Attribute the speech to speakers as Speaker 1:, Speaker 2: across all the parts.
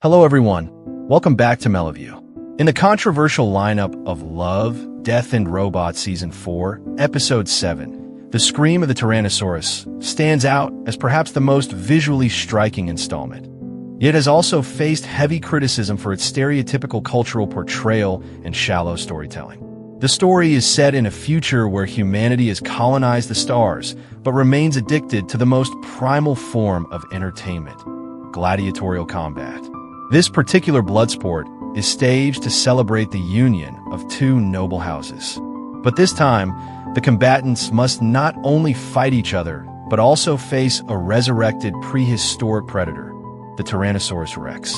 Speaker 1: Hello everyone, welcome back to Melloview. In the controversial lineup of Love, Death and Robots Season 4, Episode 7, the scream of the Tyrannosaurus stands out as perhaps the most visually striking installment. It has also faced heavy criticism for its stereotypical cultural portrayal and shallow storytelling. The story is set in a future where humanity has colonized the stars, but remains addicted to the most primal form of entertainment, gladiatorial combat. This particular blood sport is staged to celebrate the union of two noble houses. But this time, the combatants must not only fight each other, but also face a resurrected prehistoric predator, the Tyrannosaurus Rex.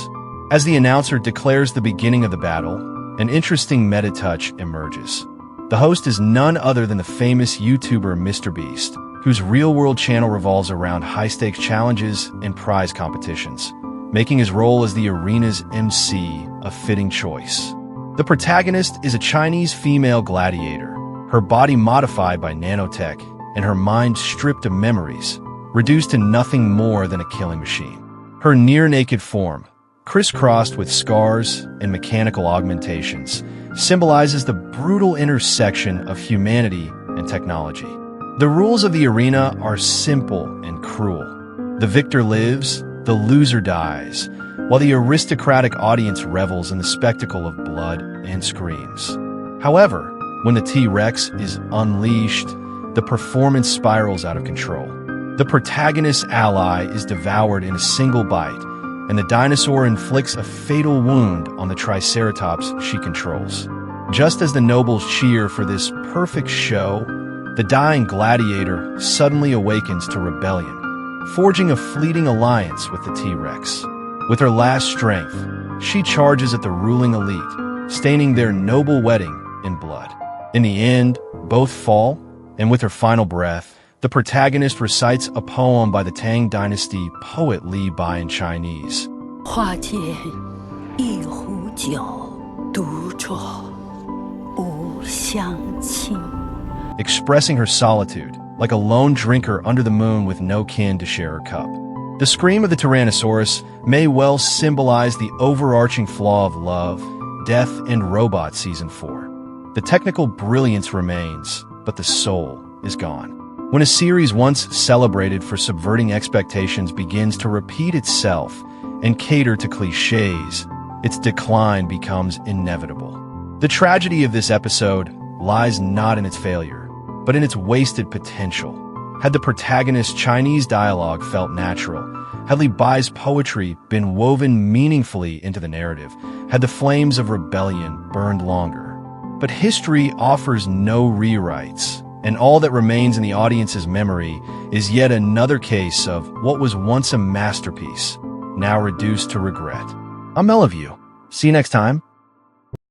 Speaker 1: As the announcer declares the beginning of the battle, an interesting meta touch emerges. The host is none other than the famous YouTuber Mr.Beast, whose real-world channel revolves around high-stakes challenges and prize competitions, making his role as the arena's MC a fitting choice. The protagonist is a Chinese female gladiator, her body modified by nanotech and her mind stripped of memories, reduced to nothing more than a killing machine. Her near-naked form, crisscrossed with scars and mechanical augmentations, symbolizes the brutal intersection of humanity and technology. The rules of the arena are simple and cruel. The victor lives, the loser dies, while the aristocratic audience revels in the spectacle of blood and screams. However, when the T-Rex is unleashed, the performance spirals out of control. The protagonist's ally is devoured in a single bite, and the dinosaur inflicts a fatal wound on the Triceratops she controls. Just as the nobles cheer for this perfect show, the dying gladiator suddenly awakens to rebellion, forging a fleeting alliance with the T-Rex. With her last strength, she charges at the ruling elite, staining their noble wedding in blood. In the end, both fall, and with her final breath, the protagonist recites a poem by the Tang Dynasty poet Li Bai in Chinese.
Speaker 2: 花间一壶酒，独酌无相亲.
Speaker 1: Expressing her solitude, like a lone drinker under the moon with no kin to share her cup. The scream of the Tyrannosaurus may well symbolize the overarching flaw of Love, Death and Robots Season 4. The technical brilliance remains, but the soul is gone. When a series once celebrated for subverting expectations begins to repeat itself and cater to cliches, its decline becomes inevitable. The tragedy of this episode lies not in its failure, but in its wasted potential. Had the protagonist's Chinese dialogue felt natural, had Li Bai's poetry been woven meaningfully into the narrative, had the flames of rebellion burned longer. But history offers no rewrites, and all that remains in the audience's memory is yet another case of what was once a masterpiece, now reduced to regret. I'm Melloview. See you next time.